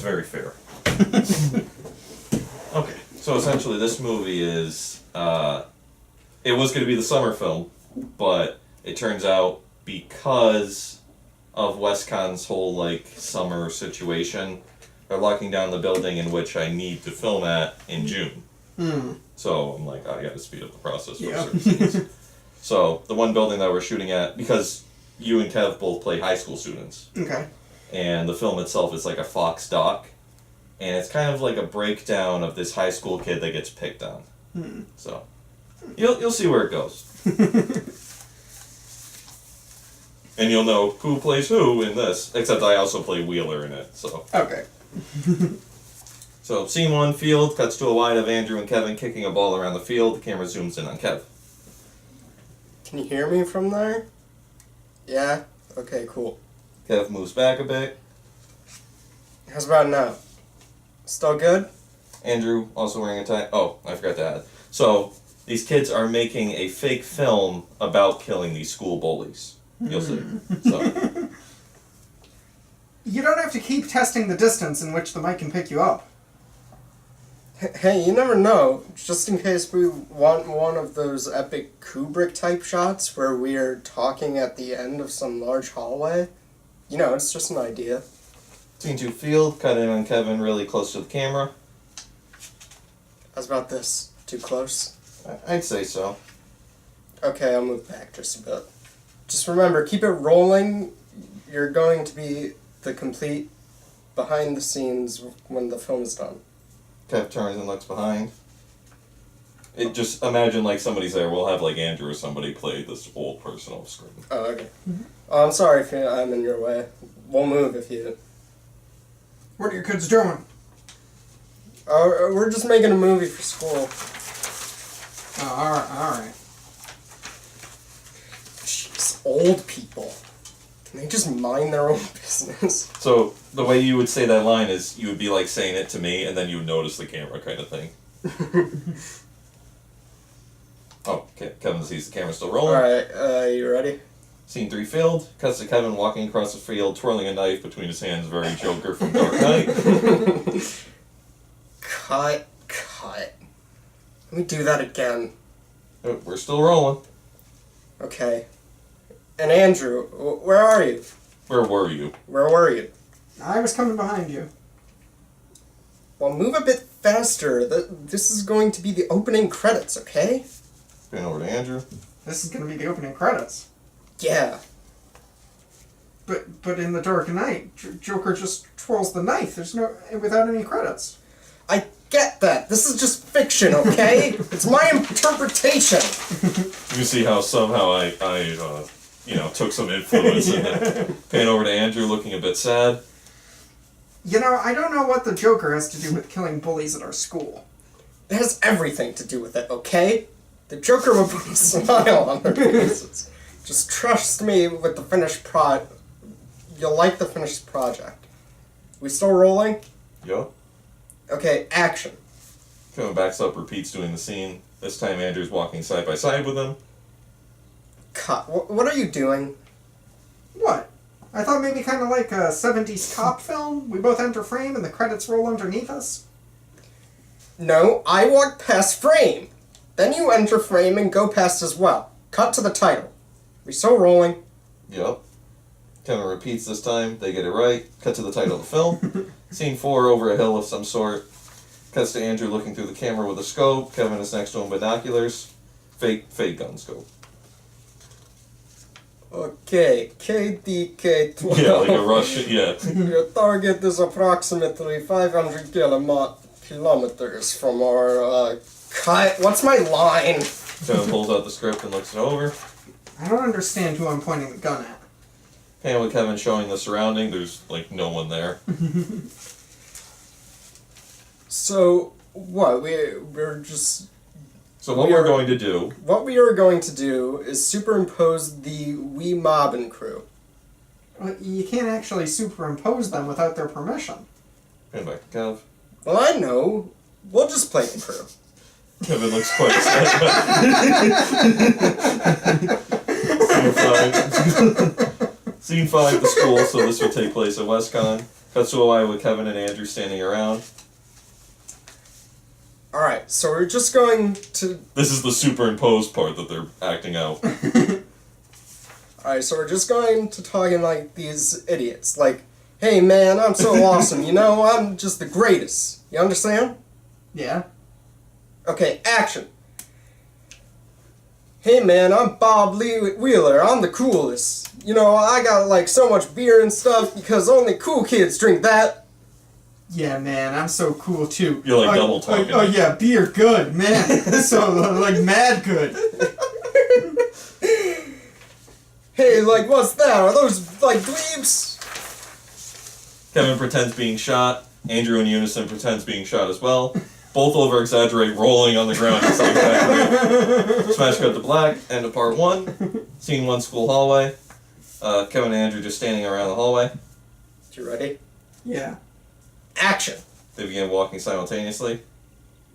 Seems very fair. Okay, so essentially this movie is, it was going to be the summer film, but it turns out because of WestCon's whole, like, summer situation, they're locking down the building in which I need to film at in June. So I'm like, I gotta speed up the process for certain scenes. So the one building that we're shooting at, because you and Kev both play high school students. Okay. And the film itself is like a Fox doc. And it's kind of like a breakdown of this high school kid that gets picked on. So you'll see where it goes. And you'll know who plays who in this. Except I also play Wheeler in it, so. Okay. So, scene 1, field, cuts to a wide of Andrew and Kevin kicking a ball around the field. The camera zooms in on Kev. Can you hear me from there? Yeah? Okay, cool. Kev moves back a bit. How's about now? Still good? Andrew, also wearing a tie. Oh, I forgot to add. So, these kids are making a fake film about killing these school bullies. You'll see. So, You don't have to keep testing the distance in which the mic can pick you up. Hey, you never know. Just in case we want one of those epic Kubrick-type shots where we're talking at the end of some large hallway. You know, it's just an idea. scene 2, field, cut in on Kevin really close to the camera. How's about this? Too close? I'd say so. Okay, I'll move back just a bit. Just remember, keep it rolling. You're going to be the complete behind the scenes when the film is done. Kev turns and looks behind. It just imagine like somebody's there. We'll have like Andrew or somebody play this old person off screen. Oh, okay. Oh, I'm sorry if I'm in your way. We'll move if you... What are your kids doing? We're just making a movie for school. Oh, alright. Jeez, old people. Can they just mind their own business? So the way you would say that line is you would be like saying it to me, and then you would notice the camera kind of thing. Oh, okay. Kevin sees the camera still rolling. Alright, you ready? Scene 3, field. Cuts to Kevin walking across the field, twirling a knife between his hands, very Joker from Dark Knight. Cut. Let me do that again. Oh, we're still rolling. Okay. And Andrew, where are you? Where were you? Where were you? I was coming behind you. Well, move a bit faster. This is going to be the opening credits, okay? Going over to Andrew. This is going to be the opening credits. Yeah. But in the Dark Knight, Joker just twirls the knife. There's no... without any credits. I get that. This is just fiction, okay? It's my interpretation. You can see how somehow I took some influence in it. Pan over to Andrew, looking a bit sad. You know, I don't know what the Joker has to do with killing bullies at our school. It has everything to do with it, okay? The Joker will put a smile on their faces. Just trust me with the finished You'll like the finished project. We still rolling? Yup. Okay, action. Kevin backs up, repeats doing the scene. This time Andrew's walking side by side with him. Cut. What are you doing? What? I thought maybe kind of like a 70s cop film. We both enter frame and the credits roll underneath us. No, I walk past frame. Then you enter frame and go past as well. Cut to the title. We still rolling? Yup. Kevin repeats this time. They get it right. Cut to the title of the film. Scene 4, over a hill of some sort. Cuts to Andrew looking through the camera with a scope. Kevin is next to him, binoculars. Fake gun scope. Okay, KDK-12. Yeah, like a Russian, yeah. Your target is approximately 500 kilometers from our, cut. What's my line? Kevin pulls out the script and looks it over. I don't understand who I'm pointing the gun at. Pan with Kevin showing the surrounding. There's, like, no one there. So, what? We're just... So what we're going to do... What we are going to do is superimpose the Wee Mobbin crew. Well, you can't actually superimpose them without their permission. Pan back to Kev. Well, I know. We'll just play the crew. Kevin looks quite Scene 5, the school, so this would take place at WestCon. Cuts to Hawaii with Kevin and Andrew standing around. Alright, so we're just going to... This is the superimposed part that they're acting out. Alright, so we're just going to talking like these idiots. Like, hey man, I'm so awesome, you know, I'm just the greatest. You understand? Yeah. Okay, action. Hey man, I'm Bob Lee Wheeler, I'm the coolest. You know, I got like so much beer and stuff because only cool kids drink that. Yeah, man, I'm so cool too. You're like double talking. Oh yeah, beer good, man. So like mad good. Hey, like what's that? Are those like dweebs? Kevin pretends being shot. Andrew in unison pretends being shot as well. Both over-exaggerate, rolling on the ground at the same time. Smash cut to black, end of part 1. Scene 1, school hallway. Kevin and Andrew just standing around the hallway. You ready? Yeah. Action. They begin walking simultaneously.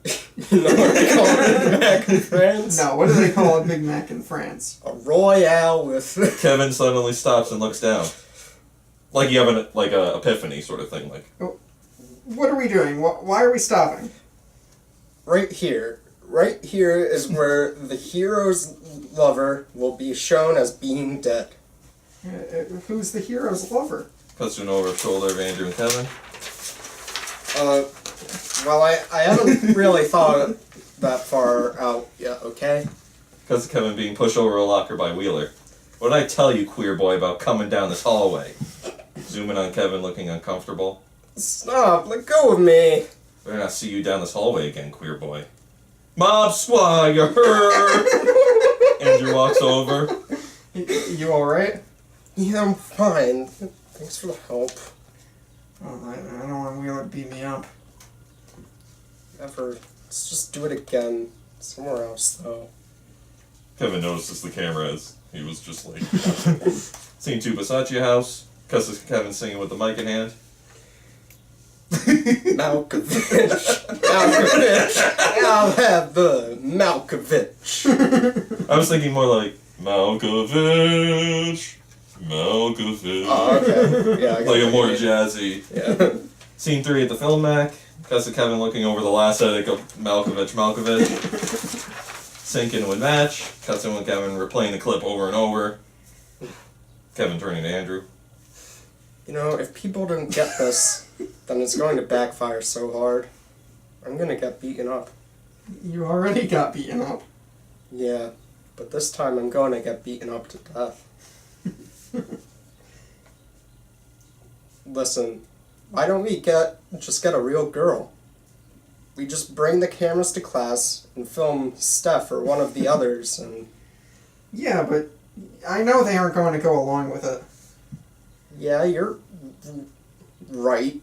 You know what they call it back in France? No, what do they call a Big Mac in France? A Royale with... Kevin suddenly stops and looks down. Like you have an epiphany sort of thing. Like, What are we doing? Why are we stopping? Right here is where the hero's lover will be shown as being dead. Who's the hero's lover? cuts to an over shoulder of Andrew and Kevin. Well, I haven't really thought that far out yet, okay? Cuts to Kevin being pushed over a locker by Wheeler. What did I tell you, queer boy, about coming down this hallway? Zoom in on Kevin looking uncomfortable. Stop, let go of me. Better not see you down this hallway again, queer boy. Mob Swagger! Andrew walks over. You alright? Yeah, I'm fine. Thanks for the help. Oh, I don't want Wheeler to beat me up. Never. Let's just do it again. Somewhere else, though. Kevin notices the camera as he was just like... Scene 2, Versace house. Cuts to Kevin singing with the mic in hand. Malkovich. Malkovich. I'll have the Malkovich. I was thinking more like, Malkovich. Malkovich. Oh, okay. Yeah, I got Like a it. more jazzy. Yeah. Scene 3 at the Film Mac. Cuts to Kevin looking over the last edit of Malkovich. Sync in with match. Cuts in with Kevin replaying the clip over and over. Kevin turning to Andrew. You know, if people didn't get this, then it's going to backfire so hard. I'm gonna get beaten up. You already got beaten up. Yeah, but this time I'm going to get beaten up to death. Listen, why don't we just get a real girl? We just bring the cameras to class and film Steph or one of the others and... Yeah, but I know they aren't going to go along with it. Yeah, you're right.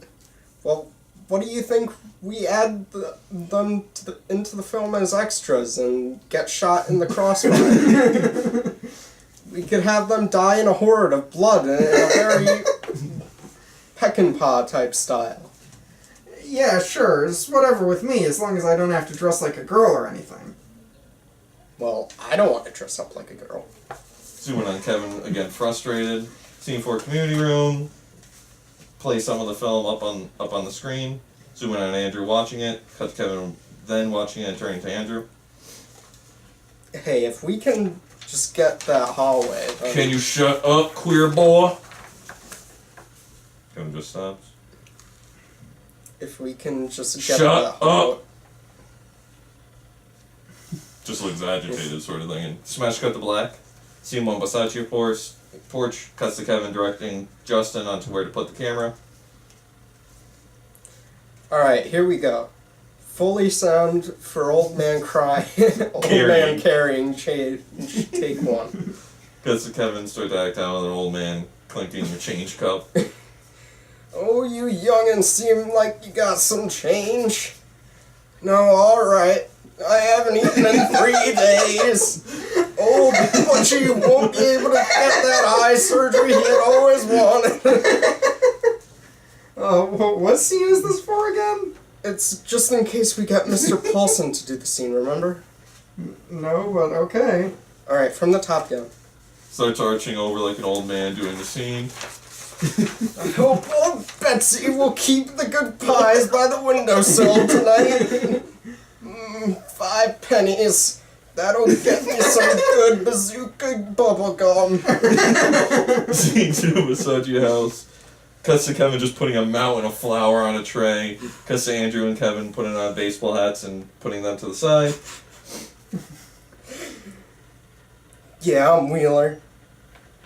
Well, what do you think we add them into the film as extras and get shot in the crossfire? We could have them die in a horde of blood in a very Peckinpah type style. Yeah, sure, it's whatever with me, as long as I don't have to dress like a girl or anything. Well, I don't want to dress up like a girl. Zooming on Kevin, again frustrated. Scene 4 community room. Play some of the film up on the screen. Zooming on Andrew watching it. Cut to Kevin then watching it and turning to Andrew. Hey, if we can just get that hallway... then- Can you shut up, queer boy? Kevin just stops. If we can just get Shut that hallway... up! Just looks agitated sort of thing. And smash cut to black. Scene 1 Versace porch. Cuts to Kevin directing Justin onto where to put the camera. Alright, here we go. Fully sound for old man crying. Old man carrying take 1. Cuts to Kevin start to act out with an old man clinking a change cup. Oh, you young'uns seem like you got some change. No, alright. I haven't eaten in 3 days. Oh, but you won't be able to get that eye surgery he had always wanted. What scene is this for again? It's just in case we get Mr. Paulson to do the scene, remember? No, but okay. Alright, from the top down. Starts arching over like an old man doing the scene. I hope old Betsy will keep the good pies by the windowsill tonight. 5 pennies. That'll get me some good bazooka bubblegum. Scene 2, Massagey House. Cuts to Kevin just putting a mountain of flour on a tray. Cuts to Andrew and Kevin putting on baseball hats and putting them to the side. Yeah, I'm Wheeler.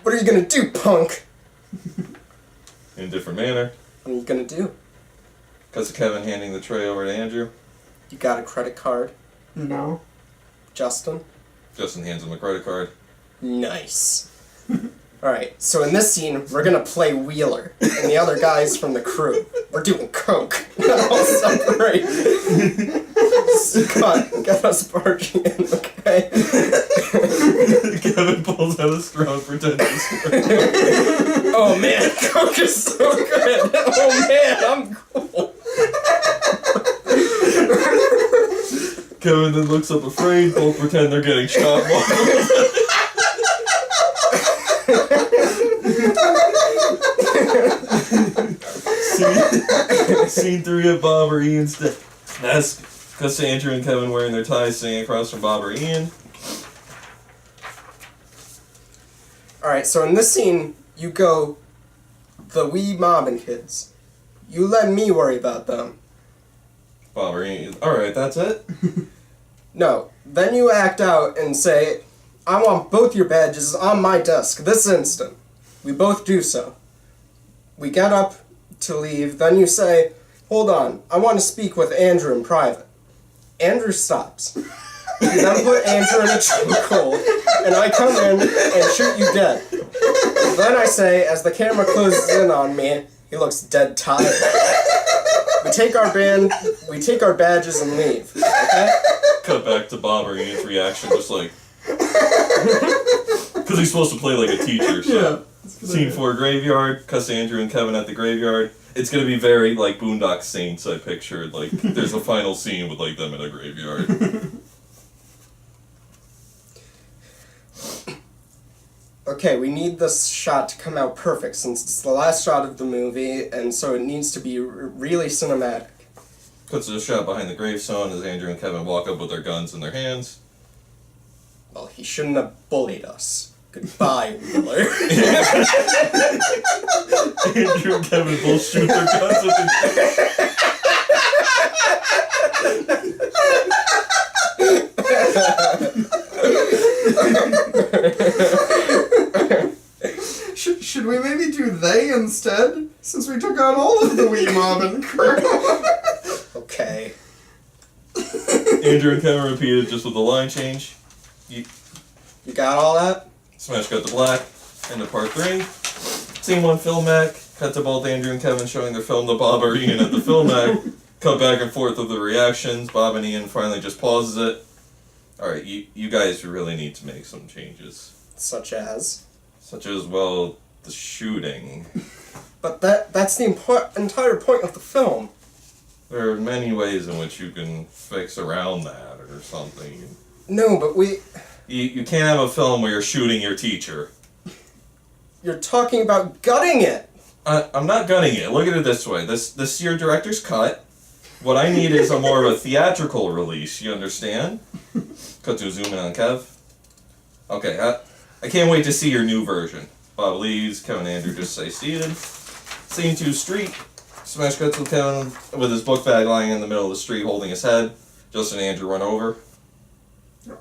What are you gonna do, punk? In a different manner. What are you gonna do? Cuts to Kevin handing the tray over to Andrew. You got a credit card, No. Justin? Justin hands him a credit card. Nice. Alright, so in this scene, we're gonna play Wheeler and the other guys from the crew. We're doing coke. All separate. Scott, get us barging in, okay? Kevin pulls out a straw and pretends to squirt. Oh man, coke is so good! Oh man, I'm cool. Kevin then looks up afraid, both pretend they're getting shot. Scene 3 of Bob or Ian's desk. Cuts to Andrew and Kevin wearing their ties sitting across from Bob or Ian. Alright, so in this scene, you go, the wee mobbing kids. You let me worry about them. Bob or Ian. Alright, that's it? No, then you act out and say, I want both your badges on my desk this instant. We both do so. We get up to leave, then you say, hold on, I want to speak with Andrew in private. Andrew stops. You then put Andrew in a chokehold, and I come in and shoot you dead. Then I say, as the camera closes in on me, he looks dead tired. We take our badges and leave, okay? Cut back to Bob or Ian's reaction, just like... Because he's supposed to play like a teacher, so... Yeah. Scene 4, graveyard. Cuts to Andrew and Kevin at the graveyard. It's gonna be very like Boondock Saints. I pictured like there's a final scene with like them in a graveyard. Okay, we need this shot to come out perfect since it's the last shot of the movie, and so it needs to be really cinematic. Cuts to a shot behind the gravestone as Andrew and Kevin walk up with their guns in their hands. Well, he shouldn't have bullied us. Goodbye, Wheeler. Andrew and Kevin both shoot their guns at the... Should we maybe do they instead? Since we took out all of the wee mob and crew. Okay. Andrew and Kevin repeated just with the line change. You got all that? Smash cut to black. Into part 3. Scene 1, Filmac. Cut to both Andrew and Kevin showing their film to Bob or Ian at the Filmac. Cut back and forth with the reactions. Bob and Ian finally just pauses it. Alright, you guys really need to make some changes. Such as? Such as, well, the shooting. But that's the entire point of the film. There are many ways in which you can fix around that or something. No, but You can't have a film where you're shooting your teacher. you're talking about gutting it. I'm not gunning it. Look at it this way. This is your director's cut. What I need is a more of a theatrical release, you understand? Cut to zoom in on Kev. Okay, I can't wait to see your new version. Bob leaves, Kevin and Andrew just stay seated. Scene 2, street. Smash cut to Kevin with his book bag lying in the middle of the street holding his head. Justin and Andrew run over.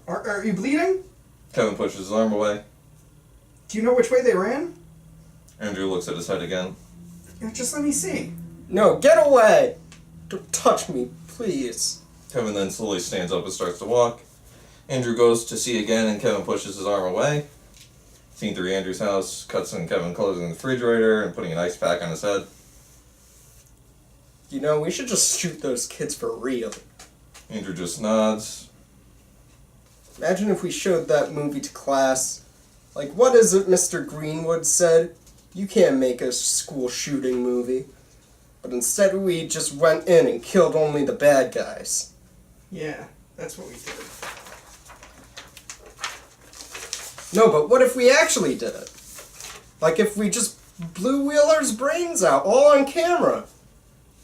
Are you bleeding? Kevin pushes his arm away. Do you know which way they ran? Andrew looks at his head again. Just let me see. No, get away! Don't touch me, please. Kevin then slowly stands up and starts to walk. Andrew goes to see again and Kevin pushes his arm away. Scene 3, Andrew's house. Cuts in Kevin closing the refrigerator and putting an ice pack on his head. You know, we should just shoot those kids for real. Andrew just nods. Imagine if we showed that movie to class. Like, what is it Mr. Greenwood said? You can't make a school shooting movie. But instead we just went in and killed only the bad guys. Yeah, that's what we did. No, but what if we actually did it? Like if we just blew Wheeler's brains out, all on camera.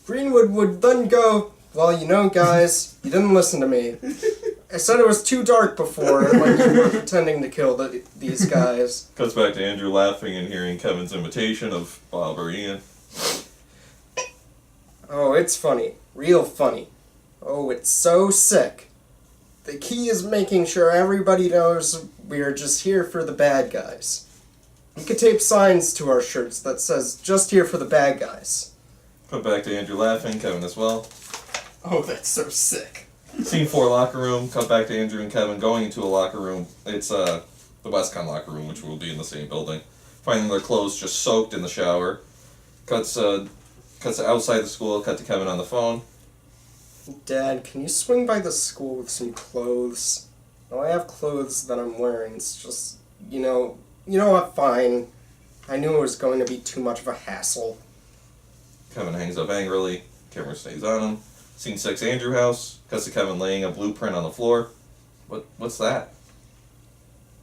Greenwood would then go, well, you know, guys, you didn't listen to me. I said it was too dark before when you were pretending to kill these guys. Cuts back to Andrew laughing and hearing Kevin's imitation of Bob or Ian. Oh, it's funny. Real funny. Oh, it's so sick. The key is making sure everybody knows we're just here for the bad guys. We could tape signs to our shirts that says, just here for the bad guys. Cut back to Andrew laughing, Kevin as well. Oh, that's so sick. Scene 4 locker room. Cut back to Andrew and Kevin going into a locker room. It's the WestCon locker room, which will be in the same building. Finding their clothes just soaked in the shower. Cuts outside the school. Cut to Kevin on the phone. Dad, can you swing by the school with some clothes? No, I have clothes that I'm wearing. It's just, you know what, fine. I knew it was going to be too much of a hassle. Kevin hangs up angrily. Camera stays on him. Scene 6 Andrew house. Cuts to Kevin laying a blueprint on the floor. What's that?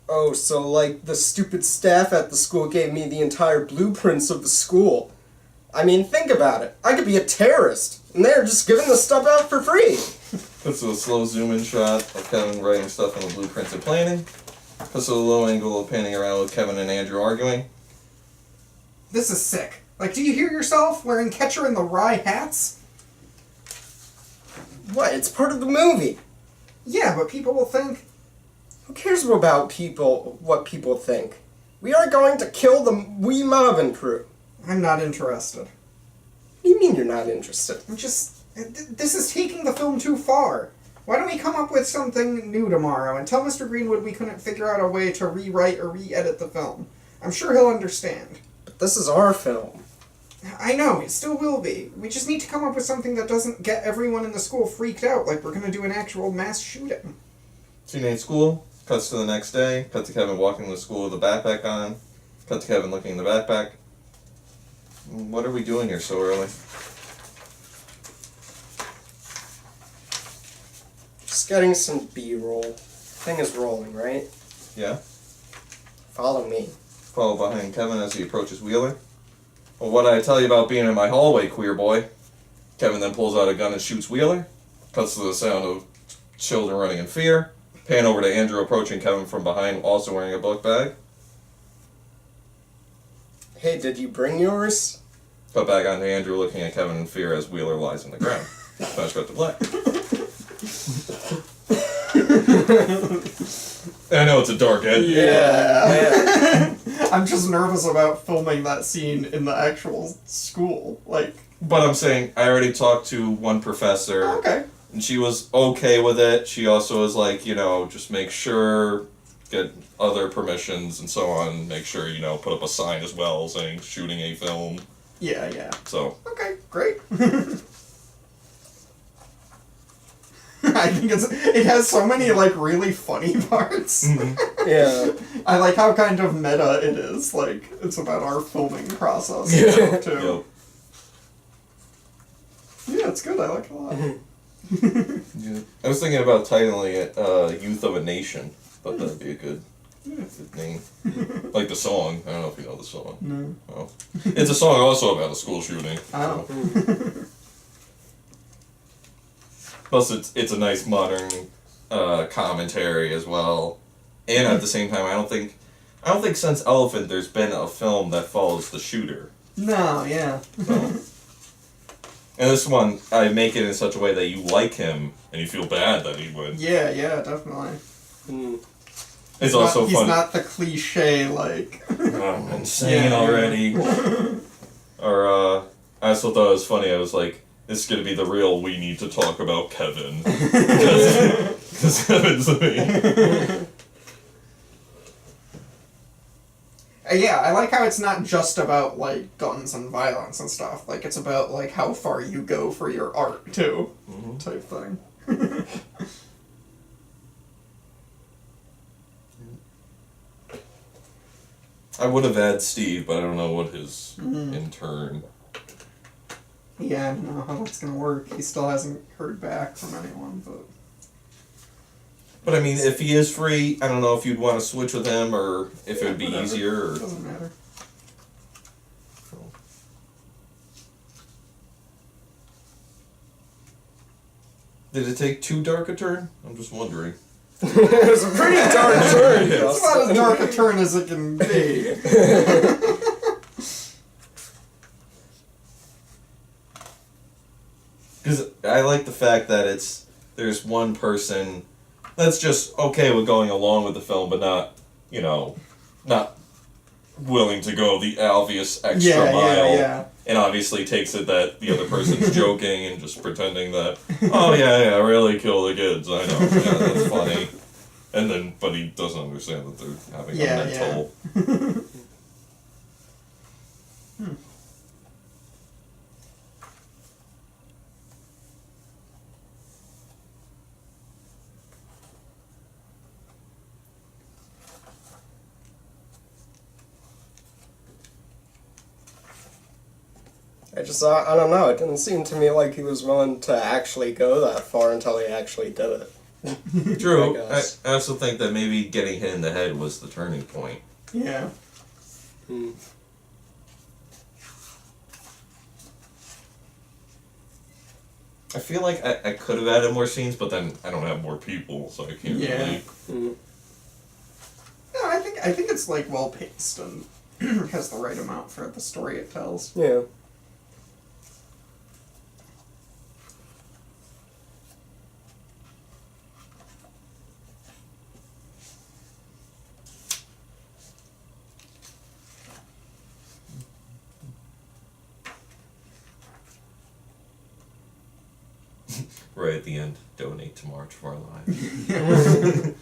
Oh, so like the stupid staff at the school gave me the entire blueprints of the school. I mean, think about it. I could be a terrorist, and they're just giving the stuff out for free. Cuts to a slow zoom-in shot of Kevin writing stuff on the blueprints and planning. Cuts to a low angle of panning around with Kevin and Andrew arguing. This is sick. Like, do you hear yourself wearing Catcher in the Rye hats? What? It's part of the movie. Yeah, but people will think... Who cares about what people think? We are going to kill the Wee Marvin crew. I'm not interested. What do you mean you're not interested? I'm just... This is taking the film too far. Why don't we come up with something new tomorrow and tell Mr. Greenwood we couldn't figure out a way to rewrite or re-edit the film? I'm sure he'll understand. But this is our film. I know, it still will be. We just need to come up with something that doesn't get everyone in the school freaked out like we're gonna do an actual mass shooting. Scene 8 school. Cuts to the next day. Cut to Kevin walking to school with a backpack on. Cut to Kevin looking in the backpack. What are we doing here so early? Just getting some B-roll. Thing is rolling, right? Yeah? Follow me. Follow behind Kevin as he approaches Wheeler. Well, what did I tell you about being in my hallway, queer boy? Kevin then pulls out a gun and shoots Wheeler. Cuts to the sound of children running in fear. Pan over to Andrew approaching Kevin from behind, also wearing a book bag. Hey, did you bring yours? Cut back onto Andrew looking at Kevin in fear as Wheeler lies on the ground. Flash cut to black. I know it's a dark ending. Yeah. I'm just nervous about filming that scene in the actual school. Like... But I'm saying, I already talked to one professor. Oh, okay. And she was okay with it. She also was like, just make sure, get other permissions and so on. Make sure, put up a sign as well saying shooting a film. Yeah. So. Okay, great. I think it has so many, really funny parts. Mm-hmm. Yeah. I like how kind of meta it is. Like, it's about our filming process and stuff, too. Yep. Yeah, it's good. I like it a lot. Yeah. I was thinking about titling it Youth of a Nation. Thought that'd be a good name. Like the song. I don't know if you know the song. No. Well, it's a song also about a school shooting. Oh. Plus, it's a nice modern commentary as well. And at the same time, I don't think since Elephant there's been a film that follows the shooter. No, yeah. So. And this one, I make it in such a way that you like him and you feel bad that he wins. Yeah, definitely. It's also He's fun. not the cliche, like... I'm insane already. Or, I also thought it was funny. I was like, this is going to be the real we need to talk about Kevin. Because Kevin's the main. Yeah, I like how it's not just about, guns and violence and stuff. Like, it's about, how far you go for your art, too. Mm-hmm. Type thing. I would have had Steve, but I don't know what his intern. Yeah, I don't know how that's gonna work. He still hasn't heard back from anyone, but... But I mean, if he is free, I don't know if you'd want to switch with him or if it would be Whatever. easier. Or, Doesn't matter. did it take too dark a turn? I'm just wondering. It was a pretty dark turn. It's about as dark a turn as it can be. Because I like the fact that there's one person that's just okay with going along with the film, but not, not willing to go the obvious extra mile. Yeah. And obviously takes it that the other person's joking and just pretending that, oh yeah, really kill the kids, I know, yeah, that's funny. And then, but he doesn't understand that they're having Yeah, a mental. I don't know, it didn't seem to me like he was willing to actually go that far until he actually did it. True. I I guess. also think that maybe getting hit in the head was the turning point. Yeah. Hmm. I feel like I could have added more scenes, but then I don't have more people, so I can't Yeah. really. Hmm. No, I think it's like well paced and has the right amount for the story it tells. Yeah. Right at the end, donate to March for Our Lives.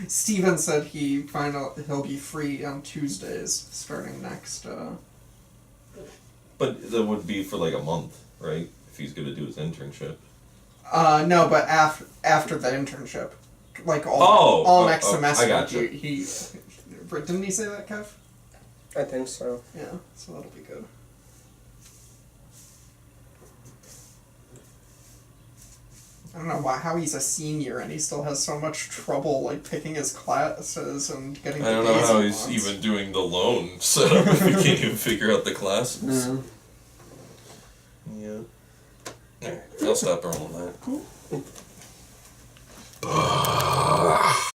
Steven said he'll be free on Tuesdays starting next. But that would be for like a month, right? If he's gonna do his internship. No, but after the internship, like all next semester. I gotcha. He didn't he say that, Kev? I think so. Yeah, so that'll be good. I don't know how he's a senior and he still has so much trouble like picking his classes and getting. I don't the know days how he he's wants. even doing the loan setup if he can't even figure out the classes. Yeah. Alright, I'll stop rolling that.